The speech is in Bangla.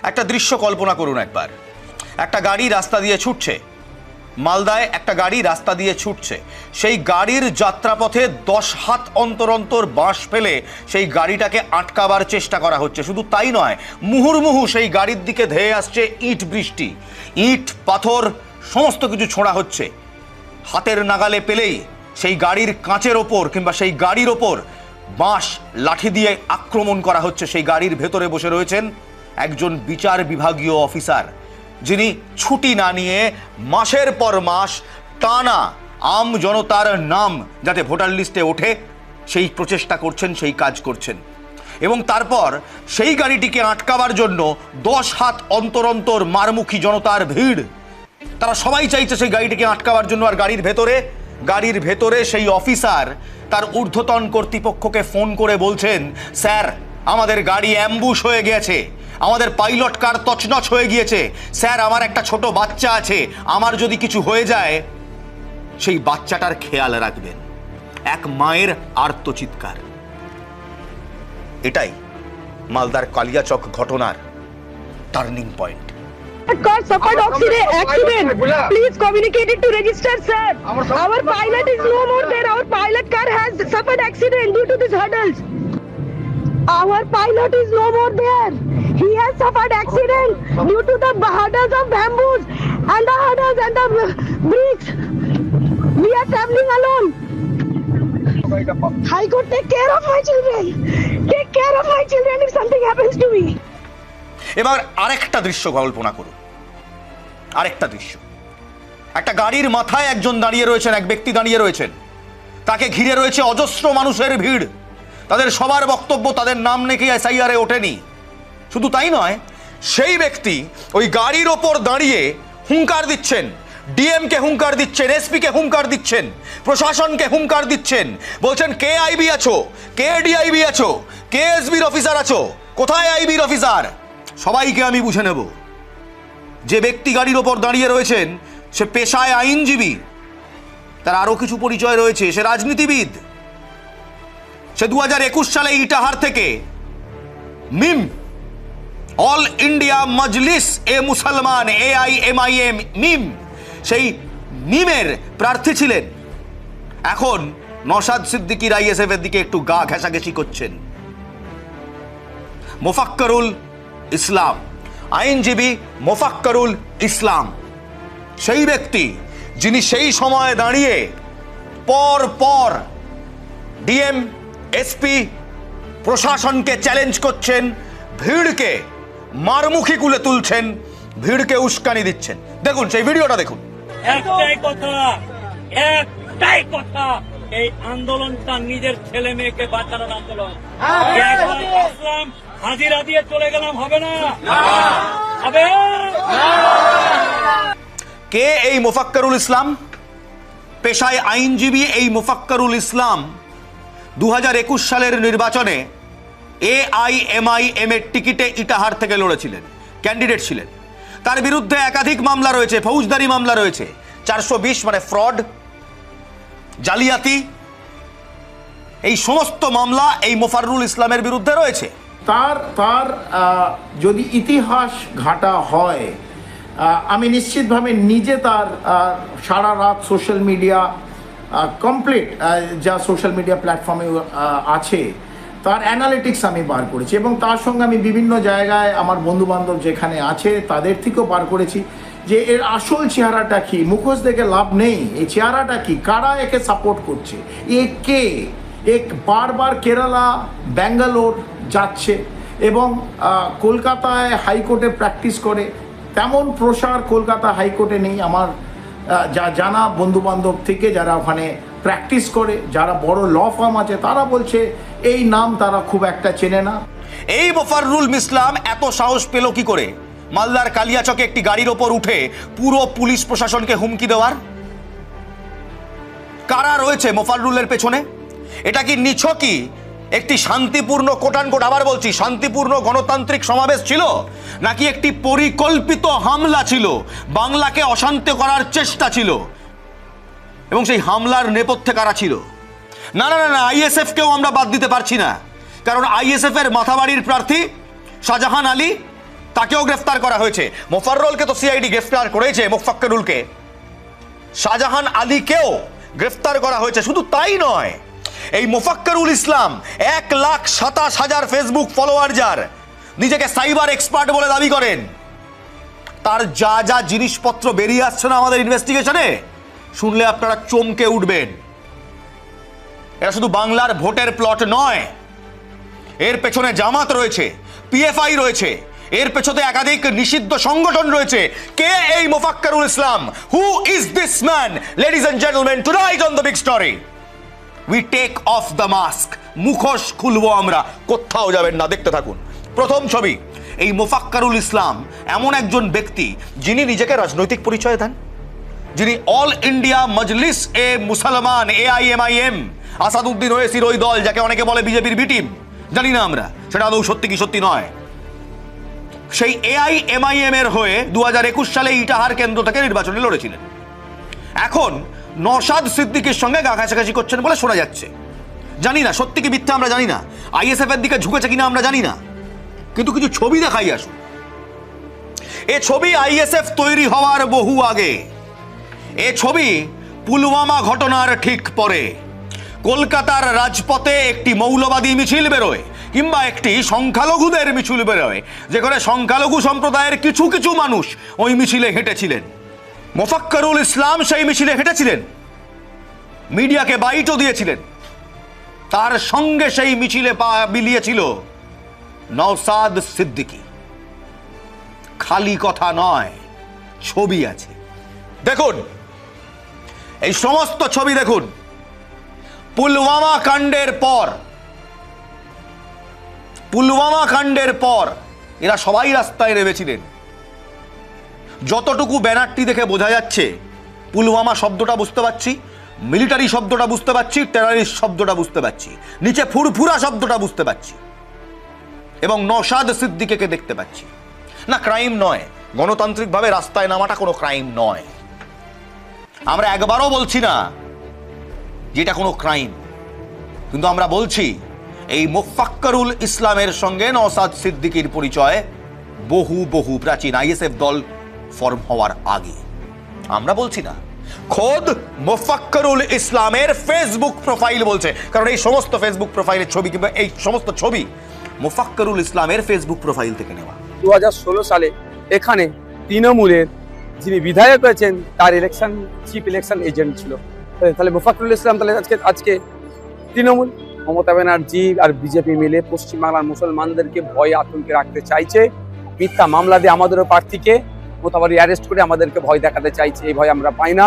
একটা দৃশ্য কল্পনা করুন একবার। একটা গাড়ি রাস্তা দিয়ে ছুটছে, মালদায় একটা গাড়ি রাস্তা দিয়ে ছুটছে। সেই গাড়ির যাত্রাপথে 10 হাত অন্তর অন্তর বাঁশ ফেলে সেই গাড়িটাকে আটকাবার চেষ্টা করা হচ্ছে। শুধু তাই নয়, মুহুর্মুহু সেই গাড়ির দিকে ধেয়ে আসছে ইট বৃষ্টি, ইট পাথর সমস্ত কিছু ছোঁড়া হচ্ছে। হাতের নাগালে পেলেই সেই গাড়ির কাঁচের ওপর কিংবা সেই গাড়ির ওপর বাঁশ লাঠি দিয়ে আক্রমণ করা হচ্ছে। সেই গাড়ির ভেতরে বসে রয়েছেন একজন বিচার বিভাগীয় অফিসার, যিনি ছুটি না নিয়ে মাসের পর মাস টানা আম জনতার নাম যাতে ভোটার লিস্টে ওঠে সেই প্রচেষ্টা করছেন, সেই কাজ করছেন। এবং তারপর সেই গাড়িটিকে আটকাবার জন্য 10 হাত অন্তর অন্তর মারমুখী জনতার ভিড়। তারা সবাই চাইছে সেই গাড়িটিকে আটকাবার জন্য। আর গাড়ির ভেতরে সেই অফিসার তার ঊর্ধ্বতন কর্তৃপক্ষকে ফোন করে বলছেন, স্যার আমাদের গাড়ি অ্যাম্বুশ হয়ে গেছে, আমাদের পাইলট কার তছনছ হয়ে গিয়েছে, স্যার আমার একটা ছোট বাচ্চা আছে, আমার যদি কিছু হয়ে যায় সেই বাচ্চাটার খেয়াল রাখবেন। এক মায়ের আর্তচিৎকার। এটাই মালদার কালিয়াচক ঘটনার turning point. Car suffered accident. Please communicate it to register, sir. Our pilot is no more there. Our pilot car has suffered accident due to these hurdles. Our pilot is no more there. He has suffered accident due to the hurdles of bamboos and the hurdles and the bricks. We are traveling alone. High Court, take care of my children. Take care of my children if something happens to me. এবার আরেকটা দৃশ্য কল্পনা করুন, আরেকটা দৃশ্য। একটা গাড়ির মাথায় একজন দাঁড়িয়ে রয়েছেন, এক ব্যক্তি দাঁড়িয়ে রয়েছেন, তাকে ঘিরে রয়েছে অজস্র মানুষের ভিড়। তাদের সবার বক্তব্য তাদের নাম নাকি এসআইআরে ওঠেনি। শুধু তাই নয়, সেই ব্যক্তি ওই গাড়ির ওপর দাঁড়িয়ে হুঙ্কার দিচ্ছেন, ডিএমকে হুঙ্কার দিচ্ছেন, এসপিকে হুঙ্কার দিচ্ছেন, প্রশাসনকে হুঙ্কার দিচ্ছেন, বলছেন কে আইবি আছো, কে ডিআইবি আছো, কে এসবির অফিসার আছো, কোথায় আইবির অফিসার, সবাইকে আমি বুঝে নেব। যে ব্যক্তি গাড়ির ওপর দাঁড়িয়ে রয়েছেন সে পেশায় আইনজীবী, তার আরো কিছু পরিচয় রয়েছে, সে রাজনীতিবিদ। সে 2021 সালে ইটাহার থেকে মিম অল ইন্ডিয়া মজলিস এ মুসলমান AIMIM মিম, সেই মিমের প্রার্থী ছিলেন। এখন নওশাদ সিদ্দিকীর ISF এর দিকে একটু গা ঘেঁষাঘেঁষি করছেন। মোফাক্করুল ইসলাম, আইনজীবী মোফাক্করুল ইসলাম, সেই ব্যক্তি যিনি সেই সময় দাঁড়িয়ে পর পর ডিএম এসপি প্রশাসনকে চ্যালেঞ্জ করছেন, ভিড়কে মারমুখী কুলে তুলছেন, ভিড়কে উস্কানি দিচ্ছেন। দেখুন সেই ভিডিওটা দেখুন। একটাই কথা, এই আন্দোলনটা নিজের ছেলে মেয়েকে বাঁচানোর আন্দোলন। আসলাম হাজিরা দিয়ে চলে গেলাম, হবে না, হবে। কে এই মোফাক্করুল ইসলাম? পেশায় আইনজীবী এই মোফাক্করুল ইসলাম 2021 সালের নির্বাচনে AIMIM এর টিকিটে ইটাহার থেকে লড়েছিলেন, ক্যান্ডিডেট ছিলেন। তার বিরুদ্ধে একাধিক মামলা রয়েছে, ফৌজদারি মামলা রয়েছে, 420 মানে ফ্রড, জালিয়াতি, এই সমস্ত মামলা এই মোফাক্করুল ইসলামের বিরুদ্ধে রয়েছে। তার যদি ইতিহাস ঘাটা হয়, আমি নিশ্চিতভাবে নিজে তার সারা রাত সোশ্যাল মিডিয়া কমপ্লিট যা সোশ্যাল মিডিয়া প্ল্যাটফর্মে আছে তার অ্যানালিটিক্স আমি বার করেছি, এবং তার সঙ্গে আমি বিভিন্ন জায়গায় আমার বন্ধুবান্ধব যেখানে আছে তাদের থেকেও বার করেছি যে এর আসল চেহারাটা কি। মুখোশ দেখে লাভ নেই, এই চেহারাটা কি, কারা একে সাপোর্ট করছে, এ কে। এক বারবার কেরালা ব্যাঙ্গালোর যাচ্ছে এবং কলকাতায় হাইকোর্টে প্র্যাকটিস করে, তেমন প্রসার কলকাতা হাইকোর্টে নেই। আমার যা জানা বন্ধুবান্ধব থেকে যারা ওখানে প্র্যাকটিস করে, যারা বড় ল ফার্ম আছে, তারা বলছে এই নাম তারা খুব একটা চেনে না। এই মোফাক্করুল ইসলাম এত সাহস পেল কি করে মালদার কালিয়াচকে একটি গাড়ির ওপর উঠে পুরো পুলিশ প্রশাসনকে হুমকি দেওয়ার? কারা রয়েছে মোফাক্করুলের পেছনে? এটা কি নিছকই একটি শান্তিপূর্ণ, কোটানকোট আবার বলছি, শান্তিপূর্ণ গণতান্ত্রিক সমাবেশ ছিল, নাকি একটি পরিকল্পিত হামলা ছিল, বাংলাকে অশান্ত করার চেষ্টা ছিল? এবং সেই হামলার নেপথ্যে কারা ছিল? না না না, ISF কেও আমরা বাদ দিতে পারছি না, কারণ ISF এর মাথাবাড়ির প্রার্থী শাহজাহান আলী তাকেও গ্রেফতার করা হয়েছে। মোফাররুলকে তো সিআইডি গ্রেফতার করেছে, মোফাক্করুলকে। শাহজাহান আলীকেও গ্রেফতার করা হয়েছে। শুধু তাই নয়, এই মোফাক্করুল ইসলাম 1,27,000 ফেসবুক ফলোয়ার, যার, নিজেকে সাইবার এক্সপার্ট বলে দাবি করেন, তার যা যা জিনিসপত্র বেরিয়ে আসছে না আমাদের ইনভেস্টিগেশনে, শুনলে আপনারা চমকে উঠবেন। এটা শুধু বাংলার ভোটের প্লট নয়, এর পেছনে জামাত রয়েছে, পিএফআই রয়েছে, এর পেছনে একাধিক নিষিদ্ধ সংগঠন রয়েছে। কে এই Mofakkarul Islam? Who is this man? Ladies and gentleman, tonight on the big story we take off the mask. মুখোশ খুলবো আমরা, কোথাও যাবেন না, দেখতে থাকুন। প্রথম ছবি, এই মোফাক্করুল ইসলাম এমন একজন ব্যক্তি যিনি নিজেকে রাজনৈতিক পরিচয় দেন, যিনি অল ইন্ডিয়া মজলিস এ মুসলমান AIMIM, আসাদুদ্দিন ওয়েসির ওই দল, যাকে অনেকে বলে বিজেপির বি টিম, জানি না আমরা সেটা আদৌ সত্যি কি সত্যি নয়, সেই AIMIM এর হয়ে 2021 সালে ইটাহার কেন্দ্র থেকে নির্বাচনে লড়েছিলেন। এখন নওশাদ সিদ্দিকীর সঙ্গে গা ঘাঁষাঘাঁষি করছেন বলে শোনা যাচ্ছে। জানি না সত্যি কি মিথ্যা আমরা জানি না, ISF এর দিকে ঝুঁকেছে কিনা আমরা জানি না, কিন্তু কিছু ছবি দেখাই আসুন। এ ছবি ISF তৈরি হওয়ার বহু আগে, এ ছবি পুলওয়ামা ঘটনার ঠিক পরে। কলকাতার রাজপথে একটি মৌলবাদী মিছিল বেরোয়, কিংবা একটি সংখ্যালঘুদের মিছিল বেরোয়, যেখানে সংখ্যালঘু সম্প্রদায়ের কিছু কিছু মানুষ ওই মিছিলে হেঁটেছিলেন। মোফাক্করুল ইসলাম সেই মিছিলে হেঁটেছিলেন, মিডিয়াকে বাইটও দিয়েছিলেন। তার সঙ্গে সেই মিছিলে পা মিলিয়েছিল নওশাদ সিদ্দিকী। খালি কথা নয়, ছবি আছে, দেখুন এই সমস্ত ছবি দেখুন। পুলওয়ামা কাণ্ডের পর এরা সবাই রাস্তায় নেমেছিলেন। যতটুকু ব্যানারটি দেখে বোঝা যাচ্ছে, পুলওয়ামা শব্দটা বুঝতে পারছি, মিলিটারি শব্দটা বুঝতে পারছি, টেররিস্ট শব্দটা বুঝতে পারছি, নিচে ফুরফুরা শব্দটা বুঝতে পারছি, এবং নওশাদ সিদ্দিকীকে দেখতে পাচ্ছি। না, ক্রাইম নয়, গণতান্ত্রিকভাবে রাস্তায় নামাটা কোনো ক্রাইম নয়। আমরা একবারও বলছি না যেটা কোনো ক্রাইম, কিন্তু আমরা বলছি এই মোফাক্করুল ইসলামের সঙ্গে নওশাদ সিদ্দিকীর পরিচয় বহু বহু প্রাচীন, ISF দল ফর্ম হওয়ার আগে। আমরা বলছি না, খোদ মোফাক্করুল ইসলামের ফেসবুক প্রোফাইল বলছে, কারণ এই সমস্ত ফেসবুক প্রোফাইলের ছবি কিংবা এই সমস্ত ছবি মোফাক্করুল ইসলামের ফেসবুক প্রোফাইল থেকে নেওয়া। 2016 সালে এখানে তৃণমূলের যিনি বিধায়ক হয়েছেন তার চিফ ইলেকশন এজেন্ট ছিল। তাহলে মোফাক্করুল ইসলাম তাহলে আজকে তৃণমূল, মমতা ব্যানার্জি আর বিজেপি মিলে পশ্চিমবাংলার মুসলমানদেরকে ভয়ে আতঙ্কে রাখতে চাইছে। মিথ্যা মামলা দিয়ে আমাদেরও প্রার্থীকে মোতাবারি অ্যারেস্ট করে আমাদেরকে ভয় দেখাতে চাইছে। এই ভয় আমরা পাই না।